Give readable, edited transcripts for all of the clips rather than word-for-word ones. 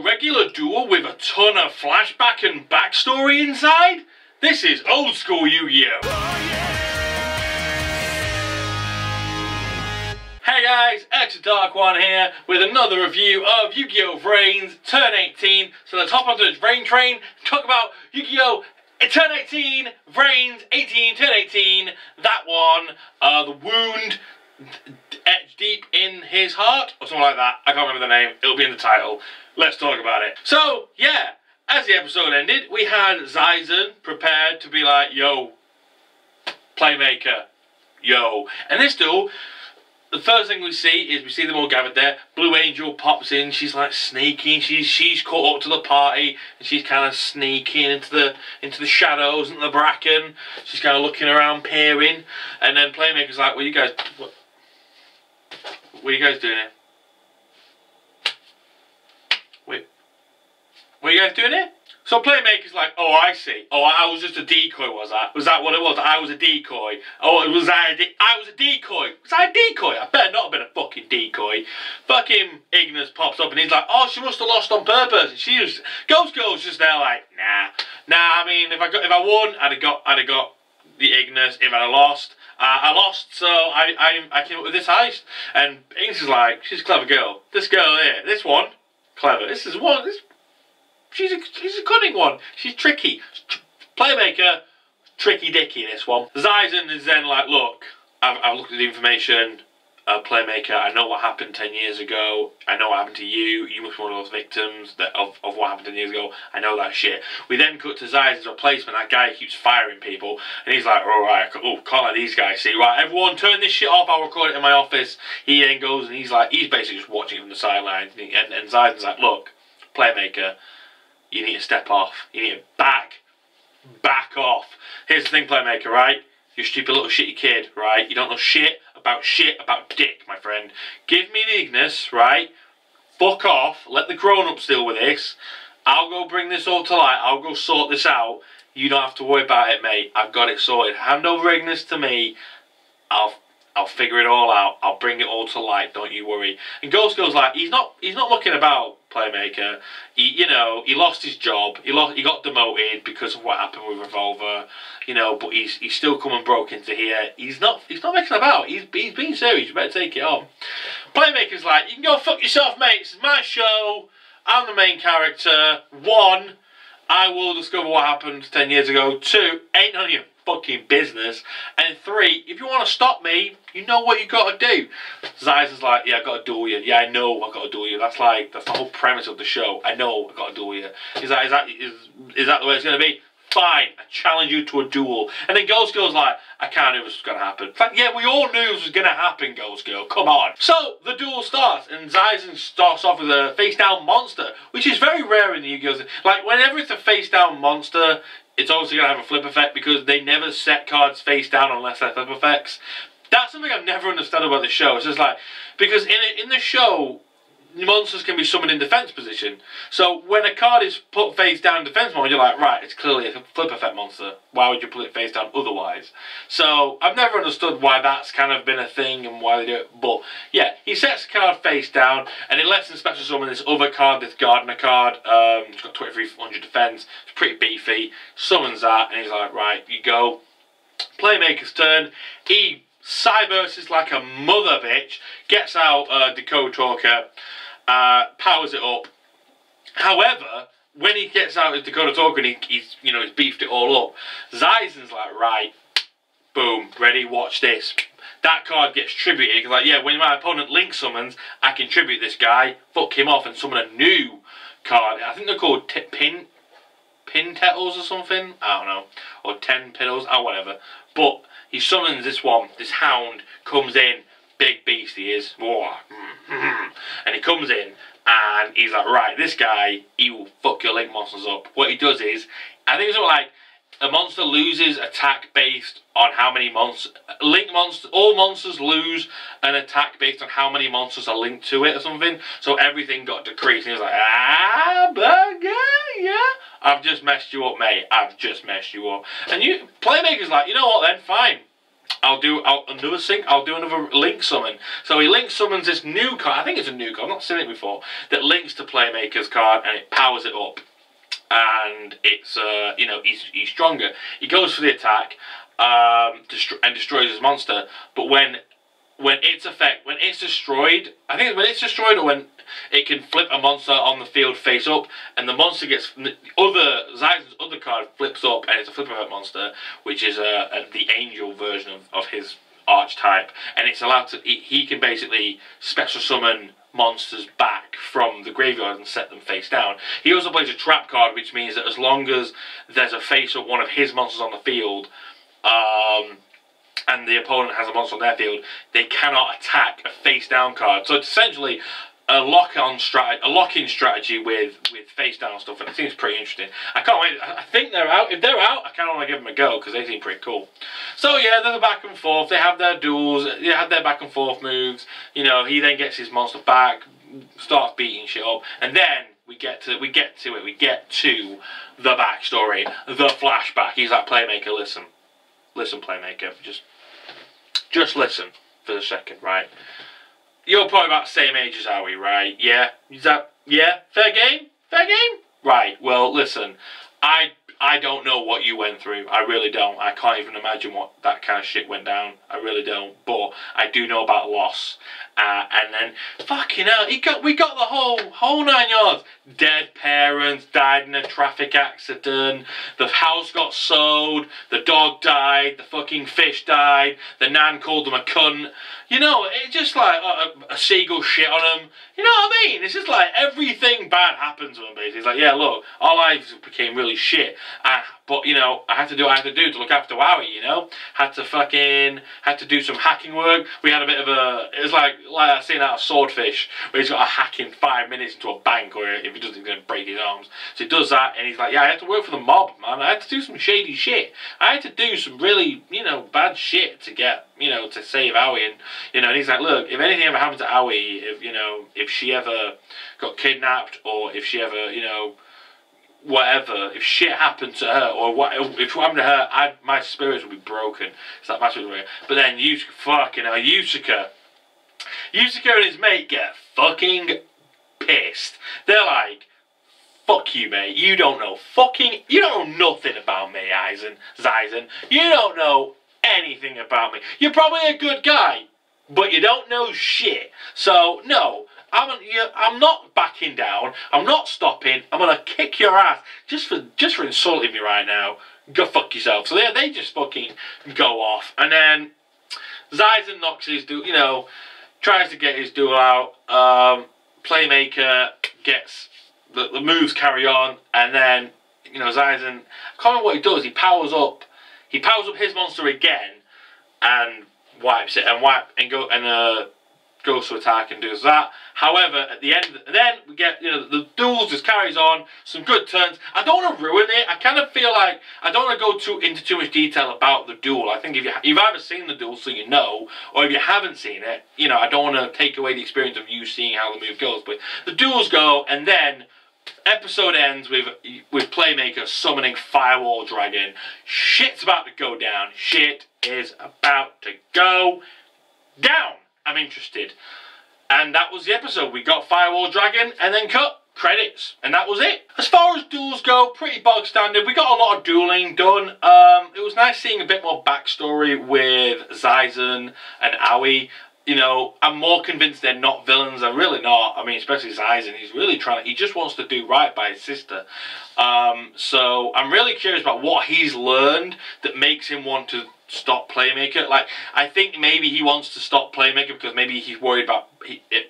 regular duel with a ton of flashback and backstory inside? This is old school Yu-Gi-Oh! Hey guys, xthedarkone here with another review of Yu-Gi-Oh! VRains Turn 18. So let's hop onto this Vrain train, talk about Yu-Gi-Oh! Turn 18, VRains 18, Turn 18, that one, the wound etched deep in his heart, or something like that. I can't remember the name, it'll be in the title. Let's talk about it. So, yeah, as the episode ended, we had Zyzen prepared to be like, yo, playmaker, yo. And this duel, the first thing we see them all gathered there. Blue Angel pops in. She's like sneaking. She's caught up to the party, and she's kind of sneaking into the shadows and the bracken. She's kind of looking around, peering. And then Playmaker's like, "What are you guys doing here? Wait, what are you guys doing here?" So Playmaker's like, "Oh, I see. Oh, I was just a decoy, was I? Was that what it was? I was a decoy. Oh, was I was a decoy. Was I a decoy? I better not have been a fucking decoy." Fucking Ignis pops up and he's like, "Oh, she must have lost on purpose." And she just, Ghost Girl's just there like, nah. I mean, if I won, I'd have got the Ignis. If I'd have lost, I lost. So I came up with this heist. And Ignis is like, she's a clever girl. This girl here, this one, clever. This is one. She's a cunning one. She's tricky. Playmaker, tricky dicky, this one. Zyzen is then like, "Look, I've looked at the information. Playmaker, I know what happened 10 years ago. I know what happened to you. You must be one of those victims of what happened 10 years ago. I know that shit." We then cut to Zyzen's replacement. That guy who keeps firing people. And he's like, "Alright, can't let these guys see. Right, everyone turn this shit off. I'll record it in my office." He then goes and he's basically just watching from the sidelines. And Zyzen's like, "Look, Playmaker, you need to step off. You need to back off. Here's the thing, Playmaker, right? You're a stupid little shitty kid, right? You don't know shit about dick, my friend. Give me the Ignis, right? Fuck off. Let the grown-ups deal with this. I'll go bring this all to light. I'll go sort this out. You don't have to worry about it, mate. I've got it sorted. Hand over Ignis to me. I'll figure it all out. I'll bring it all to light. Don't you worry." And Ghost Girl's like, he's not looking about, Playmaker. He lost his job. He got demoted because of what happened with Revolver. But he's still come and broke into here. He's not messing about. He's being serious. You better take it on. Playmaker's like, "You can go fuck yourself, mate. This is my show. I'm the main character. 1, I will discover what happened 10 years ago. 2, ain't none of your fucking business. And 3, if you want to stop me, you know what you got to do." Zyzen's like, "Yeah, I got to duel you. Yeah, I know I got to duel you. That's the whole premise of the show. I know I got to duel you." He's like, is that the way it's going to be? Fine, I challenge you to a duel." And then Ghost Girl's like, "I can't know this was going to happen." It's like, yeah, we all knew this was going to happen, Ghost Girl. Come on. So the duel starts, and Zyzen starts off with a face-down monster, which is very rare in the Yu-Gi-Oh! Like, whenever it's a face-down monster, it's obviously going to have a flip effect because they never set cards face down unless they're flip effects. That's something I've never understood about the show. It's just like, because in the show, monsters can be summoned in defense position. So when a card is put face down in defense mode, you're like, right, it's clearly a flip effect monster. Why would you put it face down otherwise? So I've never understood why that's kind of been a thing and why they do it. But yeah, he sets the card face down and it lets him special summon this other card, this Gardener card. It's got 2300 defense. It's pretty beefy. Summons that and he's like, right, you go. Playmaker's turn. He cybursts like a mother bitch. Gets out Decode Talker. Powers it up. However, when he gets out his Dakota token, he's beefed it all up. Zyzen's like, right, boom, ready, watch this. That card gets tributed, because like, yeah, when my opponent link summons, I can tribute this guy, fuck him off, and summon a new card. I think they're called pin Tettles or something, I don't know, or 10 Piddles, or whatever. But he summons this one, this hound, comes in, big beast he is, and he comes in and he's like, right, this guy, he will fuck your link monsters up. What he does is, I think it's like a monster loses attack based on how many monsters, all monsters lose an attack based on how many monsters are linked to it or something. So everything got decreased and he was like, bugger, yeah, I've just messed you up, mate. I've just messed you up. And Playmaker's like, you know what then, fine. I'll do another link summon. So he link summons this new card. I think it's a new card. I've not seen it before. That links to Playmaker's card and it powers it up. And it's you know, he's stronger. He goes for the attack and destroys his monster. But when it's destroyed, I think when it's destroyed or when it can flip a monster on the field face up, and the monster gets Zyzen's other card flips up, and it's a flip effect monster, which is the angel version of his archetype, and it's allowed to. He can basically special summon monsters back from the graveyard and set them face down. He also plays a trap card, which means that as long as there's a face up one of his monsters on the field, and the opponent has a monster on their field, they cannot attack a face down card. So it's essentially a lock-in strategy with face down stuff, and it seems pretty interesting. I can't wait. I think they're out. If they're out, I kind of want to give them a go because they seem pretty cool. So yeah, they're the back and forth. They have their duels. They have their back and forth moves. You know, he then gets his monster back, starts beating shit up, and then we get to the backstory, the flashback. He's like, Playmaker, listen, Playmaker, just listen for a second, right? You're probably about the same age as Howie, right? Yeah? Yeah? Fair game? Fair game? Right, well, listen. I don't know what you went through. I really don't. I can't even imagine what that kind of shit went down. I really don't. But I do know about loss. And then, fucking hell, we got the whole 9 yards. Dead parents, died in a traffic accident, the house got sold, the dog died, the fucking fish died, the nan called them a cunt. You know, it's just like a seagull shit on them. You know what I mean? It's just like everything bad happens to them, basically. It's like, yeah, look, our lives became really shit. But, you know, I had to do what I had to do to look after Wowie, you know? Had to do some hacking work. We had a bit of it was like I seen out of Swordfish, where he's got to hack in 5 minutes into a bank, or if he doesn't, he's going to break his arms. So he does that, and he's like, yeah, I had to work for the mob, man. I had to do some shady shit. I had to do some really, you know, bad shit to get, you know, to save Howie. And, you know, and he's like, look, if anything ever happened to Howie, if she ever got kidnapped, or if she ever, you know, whatever, if shit happened to her, or if it happened to her, my spirits would be broken. It's like my spirits would be broken. But then Yusuke and his mate get fucking pissed. They're like, fuck you, mate. You don't know nothing about me, Zyzen. You don't know anything about me. You're probably a good guy, but you don't know shit. So, no. I'm not backing down. I'm not stopping. I'm gonna kick your ass just for insulting me right now. Go fuck yourself. So they just fucking go off, and then Zyzen knocks his duel. You know, tries to get his duel out. Playmaker gets the moves carry on, and then you know Zyzen. I can't remember what he does. He powers up his monster again, and wipes it and goes to attack and does that. However, at the end, then we get, you know, the duels just carries on, some good turns. I don't want to ruin it. I kind of feel like I don't want to go into too much detail about the duel. I think if you've either seen the duel so you know, or if you haven't seen it, you know, I don't want to take away the experience of you seeing how the move goes. But the duels go, and then episode ends with Playmaker summoning Firewall Dragon. Shit's about to go down. Shit is about to go down. I'm interested. And that was the episode. We got Firewall Dragon, and then cut. Credits. And that was it. As far as duels go, pretty bog standard. We got a lot of dueling done. It was nice seeing a bit more backstory with Zyzen and Aoi. You know, I'm more convinced they're not villains. They're really not. I mean, especially Zyzen. He's really he just wants to do right by his sister. So I'm really curious about what he's learned that makes him want to stop Playmaker. Like, I think maybe he wants to stop Playmaker because maybe he's worried about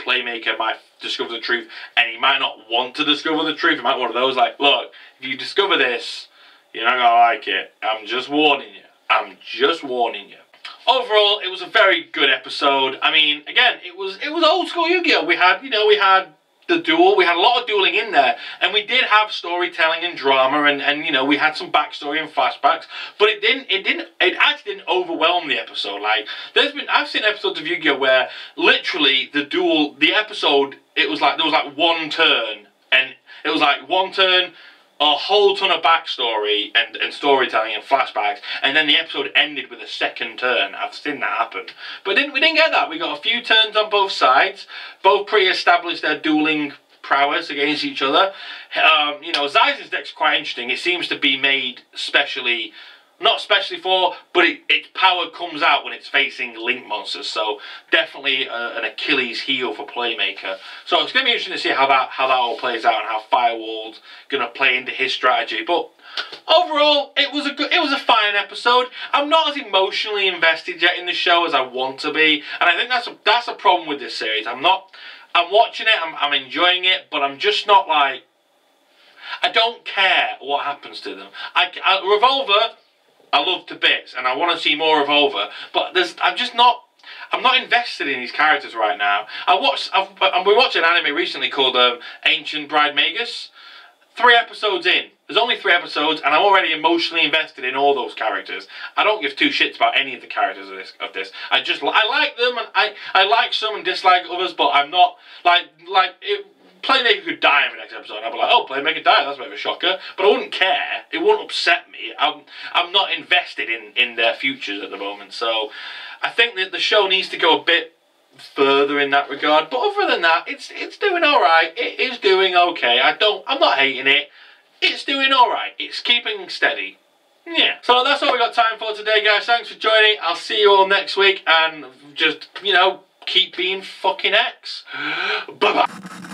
Playmaker might discover the truth, and he might not want to discover the truth. He might be one of those like, look, if you discover this, you're not gonna like it. I'm just warning you. I'm just warning you. Overall, it was a very good episode. I mean, again, it was old school Yu-Gi-Oh! We had the duel. We had a lot of dueling in there, and we did have storytelling and drama, and you know, we had some backstory and flashbacks. But it actually didn't overwhelm the episode. Like, I've seen episodes of Yu-Gi-Oh! Where literally the episode, it was like there was like one turn, and it was like one turn a whole ton of backstory and storytelling and flashbacks, and then the episode ended with a second turn. I've seen that happen. But we didn't get that. We got a few turns on both sides. Both pre-established their dueling prowess against each other. You know, Zeisen's deck's quite interesting. It seems to be made specially, not specially for, but its power comes out when it's facing link monsters. So definitely an Achilles heel for Playmaker. So it's going to be interesting to see how that all plays out and how Firewall's going to play into his strategy. But overall, it was a fine episode. I'm not as emotionally invested yet in the show as I want to be, and I think that's a problem with this series. I'm watching it, I'm enjoying it, but I'm just not like, I don't care what happens to them. Revolver, I love to bits, and I want to see more Revolver, but I'm not invested in these characters right now. We watched an anime recently called Ancient Bride Magus. 3 episodes in. There's only 3 episodes, and I'm already emotionally invested in all those characters. I don't give 2 shits about any of the characters of this. I like them, and I like some and dislike others, but I'm not Playmaker could die in the next episode, and I'd be like, oh, Playmaker died, that's a bit of a shocker. But I wouldn't care. It wouldn't upset me. I'm not invested in their futures at the moment. So I think that the show needs to go a bit further in that regard. But other than that, it's doing alright. It is doing okay. I'm not hating it. It's doing alright. It's keeping steady. Yeah. So that's all we got time for today, guys. Thanks for joining. I'll see you all next week, and just, you know, keep being fucking X. Bye-bye.